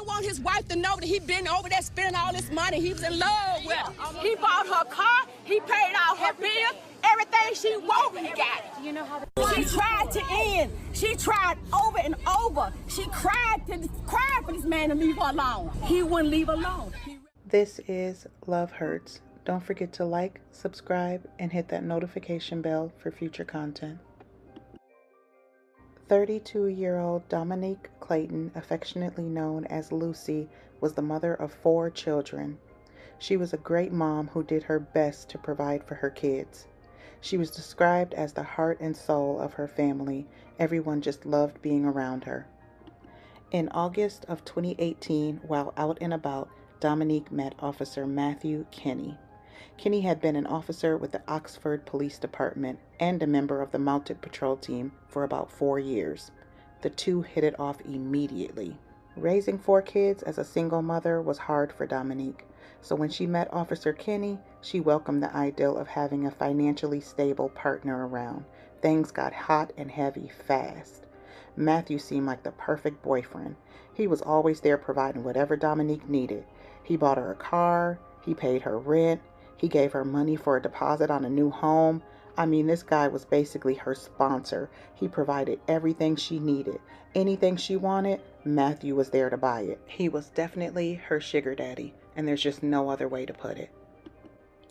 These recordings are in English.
want his wife to know that he been over there spending all this money. He was in love with her. He bought her car. He paid all her bills. Everything she wanted, he got it. You know how she tried to end. She tried over and over. She cried for this man to leave her alone. He wouldn't leave her alone. This is Love Hurts. Don't forget to like, subscribe, and hit that notification bell for future content. 32-year-old Dominique Clayton, affectionately known as Lucy, was the mother of 4 children. She was a great mom who did her best to provide for her kids. She was described as the heart and soul of her family. Everyone just loved being around her. In August of 2018, while out and about, Dominique met Officer Matthew Kinney. Kinney had been an officer with the Oxford Police Department and a member of the Mounted Patrol Team for about 4 years. The two hit it off immediately. Raising 4 kids as a single mother was hard for Dominique, so when she met Officer Kinney, she welcomed the ideal of having a financially stable partner around. Things got hot and heavy fast. Matthew seemed like the perfect boyfriend. He was always there providing whatever Dominique needed. He bought her a car, he paid her rent, he gave her money for a deposit on a new home. I mean, this guy was basically her sponsor. He provided everything she needed. Anything she wanted, Matthew was there to buy it. He was definitely her sugar daddy, and there's just no other way to put it.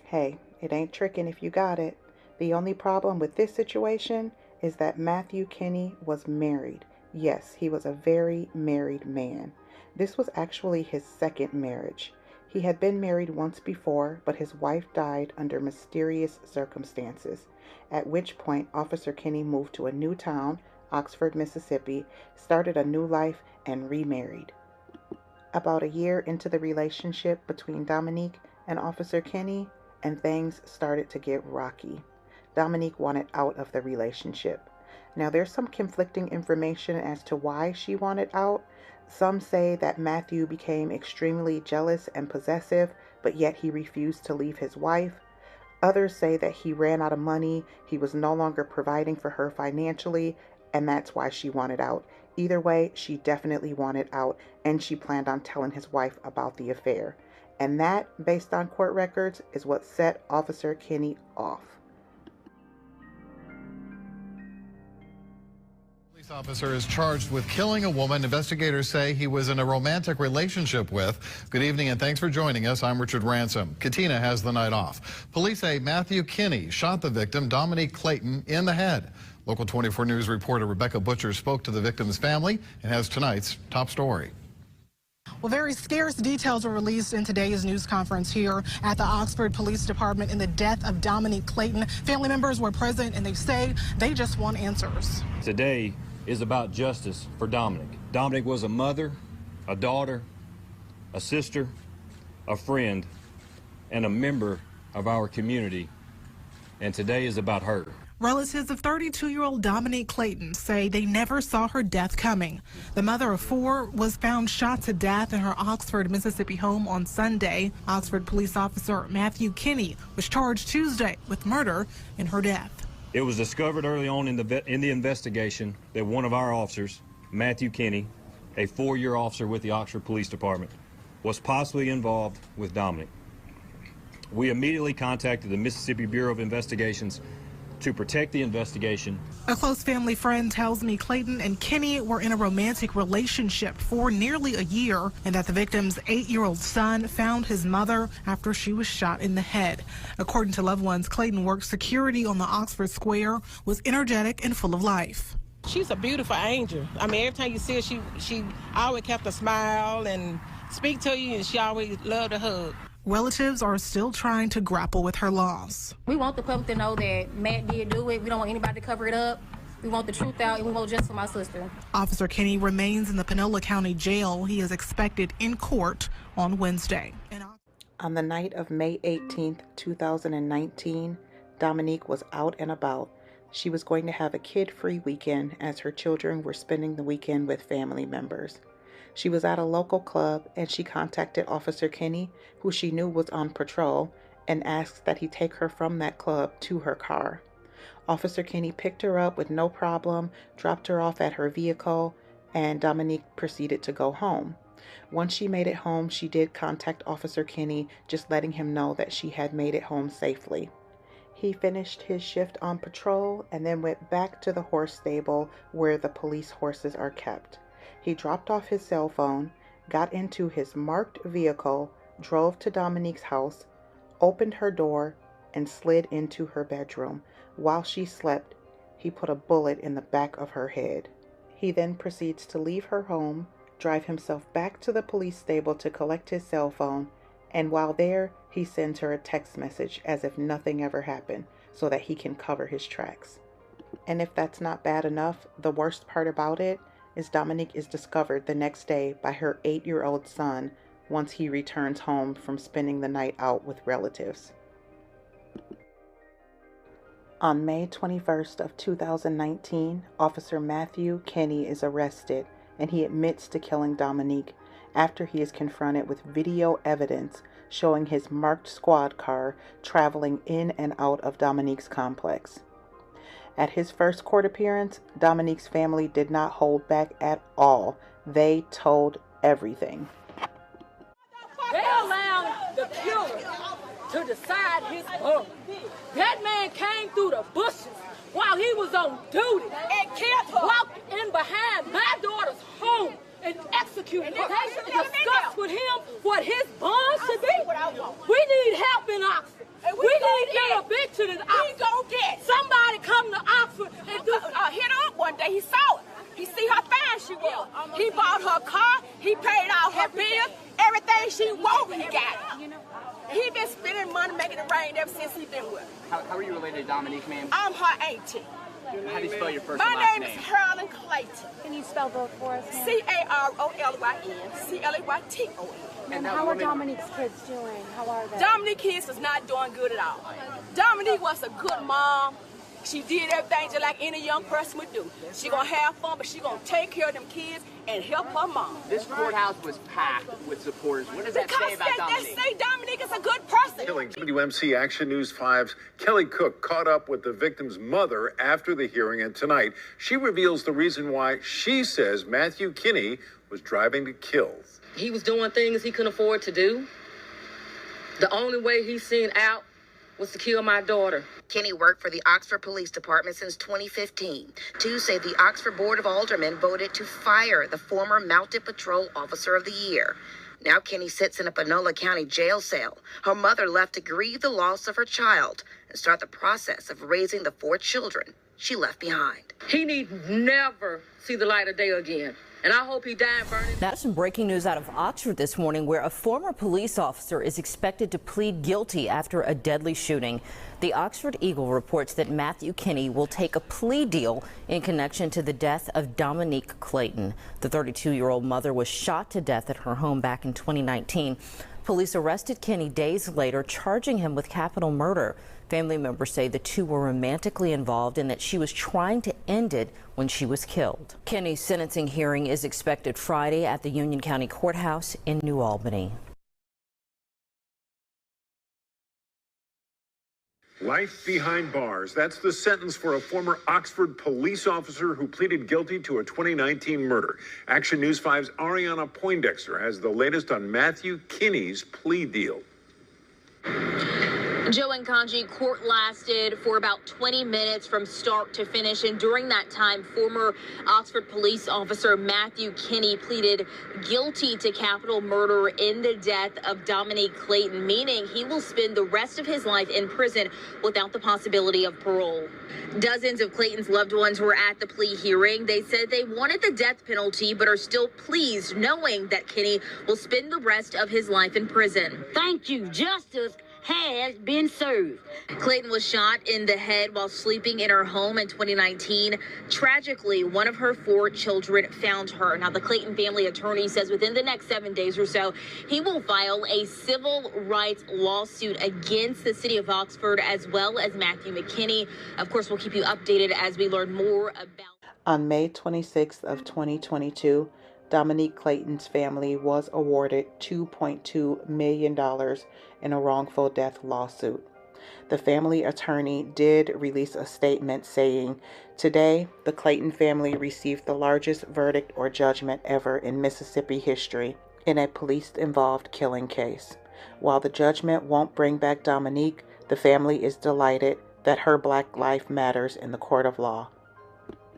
Hey, it ain't tricking if you got it. The only problem with this situation is that Matthew Kinney was married. Yes, he was a very married man. This was actually his second marriage. He had been married once before, but his wife died under mysterious circumstances, at which point Officer Kinney moved to a new town, Oxford, Mississippi, started a new life, and remarried. About a year into the relationship between Dominique and Officer Kinney, and things started to get rocky. Dominique wanted out of the relationship. Now, there's some conflicting information as to why she wanted out. Some say that Matthew became extremely jealous and possessive, but yet he refused to leave his wife. Others say that he ran out of money, he was no longer providing for her financially, and that's why she wanted out. Either way, she definitely wanted out, and she planned on telling his wife about the affair. And that, based on court records, is what set Officer Kinney off. Officer is charged with killing a woman investigators say he was in a romantic relationship with. Good evening and thanks for joining us. I'm Richard Ransom. Katina has the night off. Police say Matthew Kinney shot the victim, Dominique Clayton, in the head. Local 24 News reporter Rebecca Butcher spoke to the victim's family and has tonight's top story. Well, very scarce details were released in today's news conference here at the Oxford Police Department in the death of Dominique Clayton. Family members were present and they say they just want answers. Today is about justice for Dominique. Dominique was a mother, a daughter, a sister, a friend, and a member of our community. And today is about her. Relatives of 32-year-old Dominique Clayton say they never saw her death coming. The mother of 4 was found shot to death in her Oxford, Mississippi home on Sunday. Oxford police officer Matthew Kinney was charged Tuesday with murder in her death. It was discovered early on in the investigation that one of our officers, Matthew Kinney, a 4-year officer with the Oxford Police Department, was possibly involved with Dominique. We immediately contacted the Mississippi Bureau of Investigations to protect the investigation. A close family friend tells me Clayton and Kinney were in a romantic relationship for nearly a year and that the victim's 8-year-old son found his mother after she was shot in the head. According to loved ones, Clayton worked security on the Oxford Square, was energetic and full of life. She's a beautiful angel. I mean, every time you see her, she always kept a smile and speak to you, and she always loved a hug. Relatives are still trying to grapple with her loss. We want the public to know that Matt did do it. We don't want anybody to cover it up. We want the truth out, and we want justice for my sister. Officer Kinney remains in the Panola County Jail. He is expected in court on Wednesday. On the night of May 18th, 2019, Dominique was out and about. She was going to have a kid-free weekend as her children were spending the weekend with family members. She was at a local club and she contacted Officer Kinney, who she knew was on patrol, and asked that he take her from that club to her car. Officer Kinney picked her up with no problem, dropped her off at her vehicle, and Dominique proceeded to go home. Once she made it home, she did contact Officer Kinney, just letting him know that she had made it home safely. He finished his shift on patrol and then went back to the horse stable where the police horses are kept. He dropped off his cell phone, got into his marked vehicle, drove to Dominique's house, opened her door, and slid into her bedroom. While she slept, he put a bullet in the back of her head. He then proceeds to leave her home, drive himself back to the police stable to collect his cell phone, and while there, he sends her a text message as if nothing ever happened so that he can cover his tracks. And if that's not bad enough, the worst part about it is Dominique is discovered the next day by her 8-year-old son once he returns home from spending the night out with relatives. On May 21st of 2019, Officer Matthew Kinney is arrested, and he admits to killing Dominique after he is confronted with video evidence showing his marked squad car traveling in and out of Dominique's complex. At his first court appearance, Dominique's family did not hold back at all. They told everything. They allowed the killer to decide his murder. That man came through the bushes while he was on duty and killed her. Walked in behind my daughter's home and executed her. They discussed with him what his bond should be. We need help in Oxford. We need intervention in Oxford. Somebody come to Oxford and do hit her up one day. He saw it. He see how fine she was. He bought her car. He paid all her bills. Everything she wanted, he got it. He been spending money making it rain ever since he been with her. How are you related to Dominique, ma'am? I'm her auntie. How do you spell your first My and last name name? is Carolyn Clayton. Can you spell both for us, ma'am? Carolyn, Clayton. And how are Dominique's kids doing? How are they? Dominique's kids is not doing good at all. Dominique was a good mom. She did everything just like any young person would do. She gonna have fun, but she gonna take care of them kids and help her mom. This courthouse was packed with supporters. What does that say about Dominique? They say Dominique is a good person. Killing. WMC Action News 5's Kelly Cook caught up with the victim's mother after the hearing, and tonight she reveals the reason why she says Matthew Kinney was driving to kill. He was doing things he couldn't afford to do. The only way he's seen out was to kill my daughter. Kinney worked for the Oxford Police Department since 2015. Tuesday, the Oxford Board of Aldermen voted to fire the former Mounted Patrol Officer of the Year. Now Kinney sits in a Panola County jail cell. Her mother left to grieve the loss of her child and start the process of raising the 4 children she left behind. He need never see the light of day again. And I hope he died burning. That's some breaking news out of Oxford this morning, where a former police officer is expected to plead guilty after a deadly shooting. The Oxford Eagle reports that Matthew Kinney will take a plea deal in connection to the death of Dominique Clayton. The 32-year-old mother was shot to death at her home back in 2019. Police arrested Kinney days later, charging him with capital murder. Family members say the two were romantically involved and that she was trying to end it when she was killed. Kinney's sentencing hearing is expected Friday at the Union County Courthouse in New Albany. Life behind bars. That's the sentence for a former Oxford police officer who pleaded guilty to a 2019 murder. Action News 5's Ariana Poindexter has the latest on Matthew Kinney's plea deal. Joe and Kanji, court lasted for about 20 minutes from start to finish, and during that time, former Oxford police officer Matthew Kinney pleaded guilty to capital murder in the death of Dominique Clayton, meaning he will spend the rest of his life in prison without the possibility of parole. Dozens of Clayton's loved ones were at the plea hearing. They said they wanted the death penalty, but are still pleased knowing that Kinney will spend the rest of his life in prison. Thank you, justice has been served. Clayton was shot in the head while sleeping in her home in 2019. Tragically, one of her 4 children found her. Now, the Clayton family attorney says within the next 7 days or so, he will file a civil rights lawsuit against the city of Oxford as well as Matthew McKinney. Of course, we'll keep you updated as we learn more about. On May 26th of 2022, Dominique Clayton's family was awarded $2.2 million in a wrongful death lawsuit. The family attorney did release a statement saying, "Today, the Clayton family received the largest verdict or judgment ever in Mississippi history. in a police-involved killing case. While the judgment won't bring back Dominique, the family is delighted that her Black life matters in the court of law.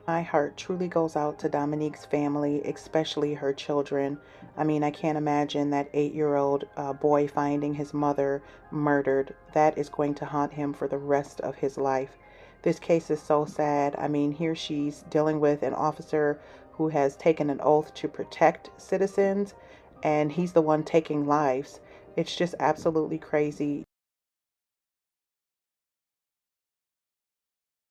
My heart truly goes out to Dominique's family, especially her children. I mean, I can't imagine that 8-year-old boy finding his mother murdered. That is going to haunt him for the rest of his life. This case is so sad. I mean, here she's dealing with an officer who has taken an oath to protect citizens, and he's the one taking lives. It's just absolutely crazy.